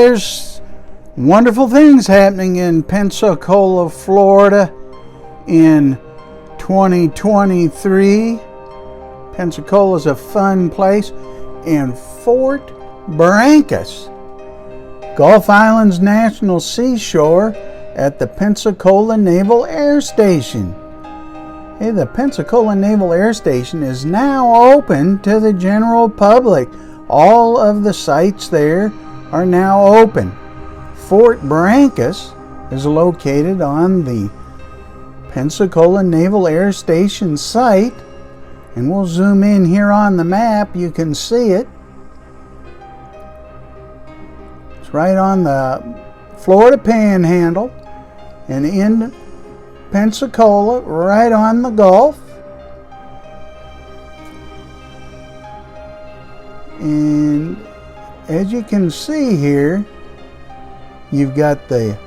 there's wonderful things happening in Pensacola, Florida in 2023. Pensacola is a fun place. And Fort Barrancas, Gulf Islands National Seashore at the Pensacola Naval Air Station. Hey, the Pensacola Naval Air Station is now open to the general public. All of the sites there are now open. Fort Barrancas is located on the Pensacola Naval Air Station site, and we'll zoom in here on the map. You can see it. It's right on the Florida Panhandle and in Pensacola, right on the Gulf. And as you can see here, you've got the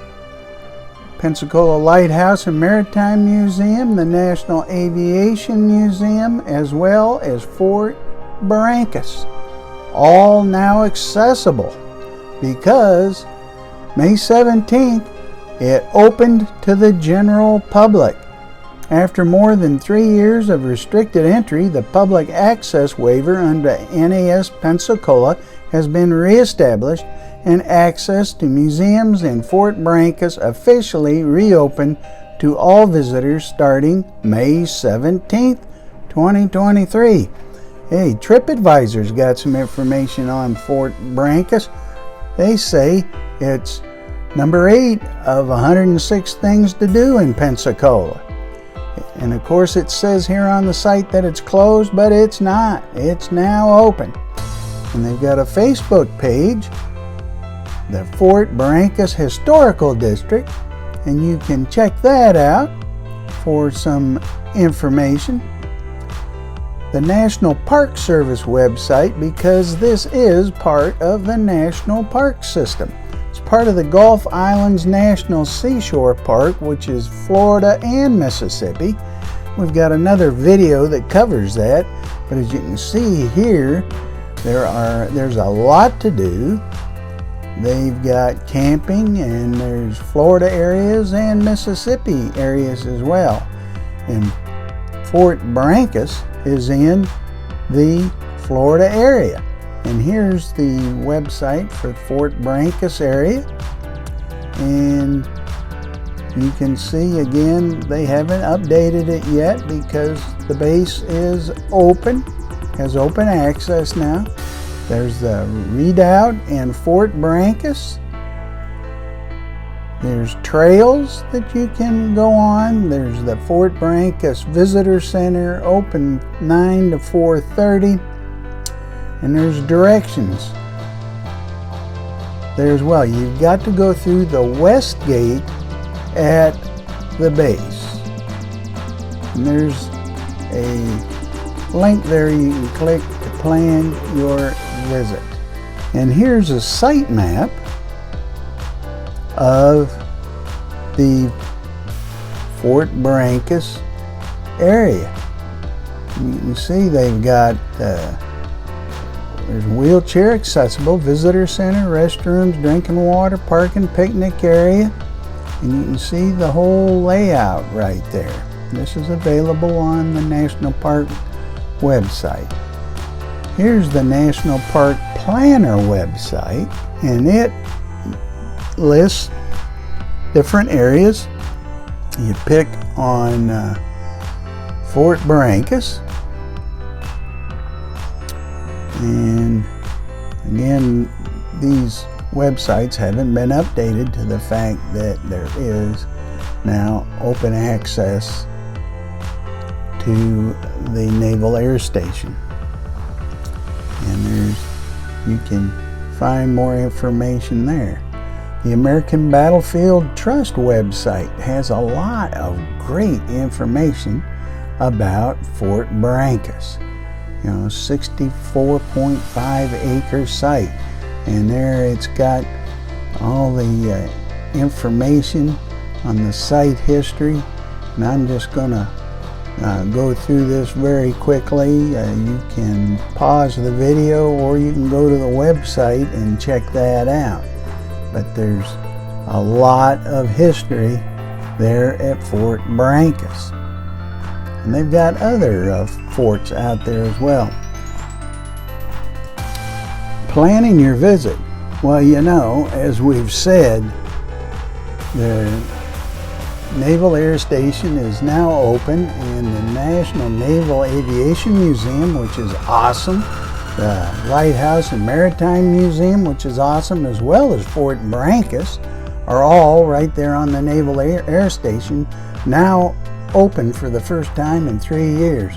Pensacola Lighthouse and Maritime Museum, the National Aviation Museum, as well as Fort Barrancas, all now accessible because May 17th it opened to the general public. After more than 3 years of restricted entry, the public access waiver under NAS Pensacola has been reestablished, and access to museums in Fort Barrancas officially reopened to all visitors starting May 17th, 2023. Hey, TripAdvisor's got some information on Fort Barrancas. They say it's number 8 of 106 things to do in Pensacola. And of course it says here on the site that it's closed, but it's not. It's now open. And they've got a Facebook page, the Fort Barrancas Historical District, and you can check that out for some information. The National Park Service website, because this is part of the National Park System. It's part of the Gulf Islands National Seashore Park, which is Florida and Mississippi. We've got another video that covers that, but as you can see here, there's a lot to do. They've got camping, and there's Florida areas and Mississippi areas as well. And Fort Barrancas is in the Florida area. And here's the website for Fort Barrancas area. And you can see again, they haven't updated it yet because the base is open, has open access now. There's the Redoubt and Fort Barrancas. There's trails that you can go on. There's the Fort Barrancas Visitor Center, open 9 to 4:30. And there's directions there as well. You've got to go through the west gate at the base. And there's a link there you can click to plan your visit. And here's a site map of the Fort Barrancas area. You can see they've got there's wheelchair accessible, visitor center, restrooms, drinking water, parking, picnic area, and you can see the whole layout right there. This is available on the National Park website. Here's the National Park Planner website, and it lists different areas. You pick on Fort Barrancas, and again, these websites haven't been updated to the fact that there is now open access to the Naval Air Station. And you can find more information there. The American Battlefield Trust website has a lot of great information about Fort Barrancas. 64.5 acre site, and there it's got all the information on the site history, and I'm just gonna go through this very quickly. You can pause the video or you can go to the website and check that out. but there's a lot of history there at Fort Barrancas. And they've got other forts out there as well. Planning your visit. Well, you know, as we've said, the Naval Air Station is now open, and the National Naval Aviation Museum, which is awesome, the Lighthouse and Maritime Museum, which is awesome, as well as Fort Barrancas, are all right there on the Naval Air Station, now open for the first time in 3 years.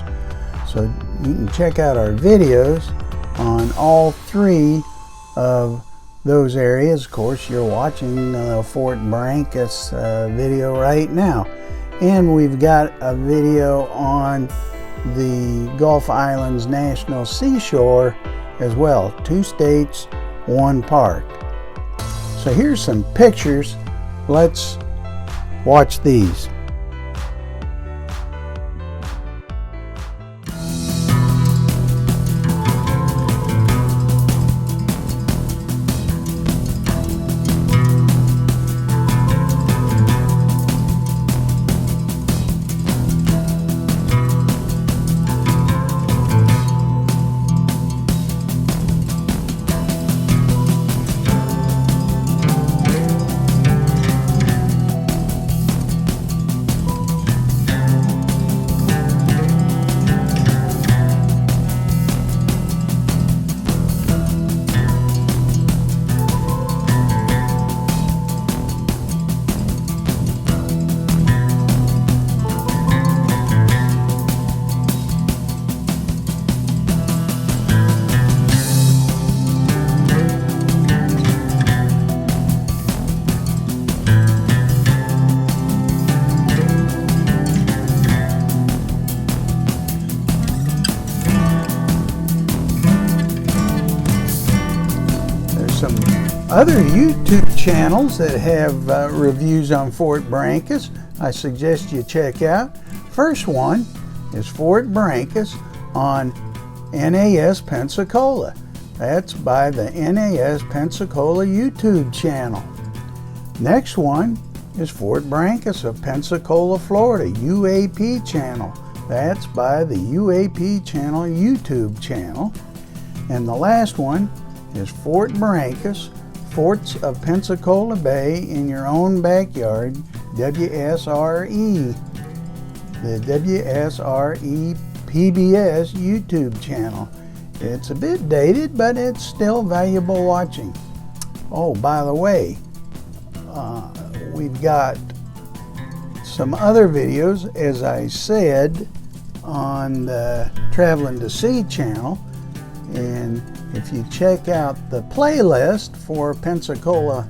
So you can check out our videos on all three of those areas. Of course, you're watching Fort Barrancas video right now, and we've got a video on the Gulf Islands National Seashore as well. 2 states, 1 park. So here's some pictures. Let's watch these. Some other YouTube channels that have reviews on Fort Barrancas I suggest you check out. First one is Fort Barrancas on NAS Pensacola. That's by the NAS Pensacola YouTube channel. Next one is Fort Barrancas of Pensacola, Florida, UAP channel. That's by the UAP channel YouTube channel. And the last one is Fort Barrancas, Forts of Pensacola Bay in Your Own Backyard, WSRE, the WSRE PBS YouTube channel. It's a bit dated, but it's still valuable watching. Oh, by the way, we've got some other videos, as I said, on the Traveling to Sea channel. And if you check out the playlist for Pensacola,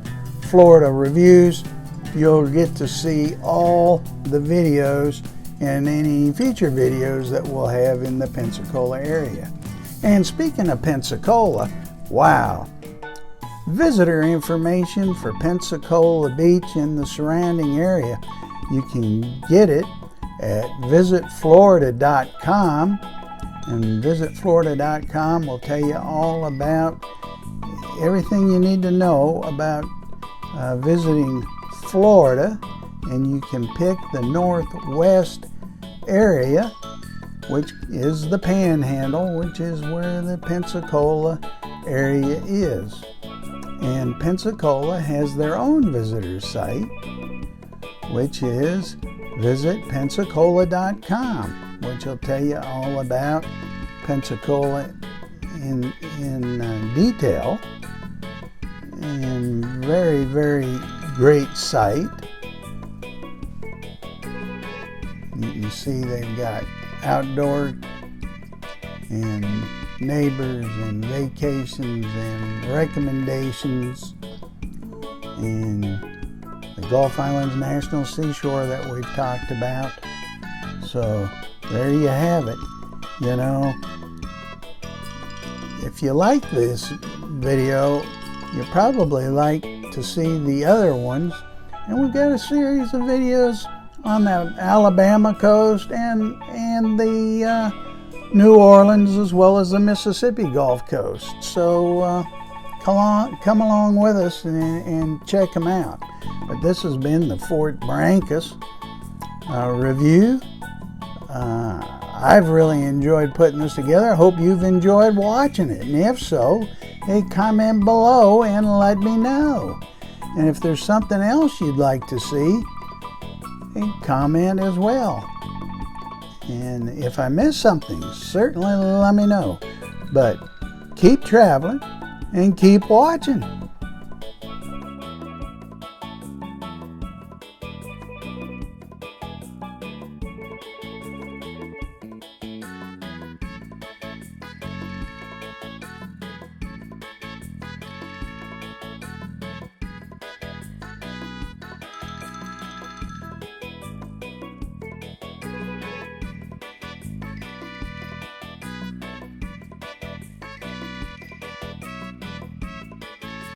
Florida reviews, you'll get to see all the videos and any feature videos that we'll have in the Pensacola area. And speaking of Pensacola, wow, visitor information for Pensacola Beach and the surrounding area, you can get it at visitflorida.com. And visitflorida.com will tell you all about everything you need to know about visiting Florida. And you can pick the northwest area, which is the Panhandle, which is where the Pensacola area is. And Pensacola has their own visitor site, which is visitpensacola.com, which will tell you all about Pensacola in detail. And very, very great site. You see they've got outdoor and neighbors and vacations and recommendations, and the Gulf Islands National Seashore that we've talked about. So there you have it. You know, if you like this video, you probably like to see the other ones. And we've got a series of videos on the Alabama coast and the New Orleans, as well as the Mississippi Gulf Coast. So come along with us and check them out. But this has been the Fort Barrancas review. I've really enjoyed putting this together. I hope you've enjoyed watching it. And if so, hey, comment below and let me know. And if there's something else you'd like to see, hey, comment as well. And if I miss something, certainly let me know. But keep traveling and keep watching.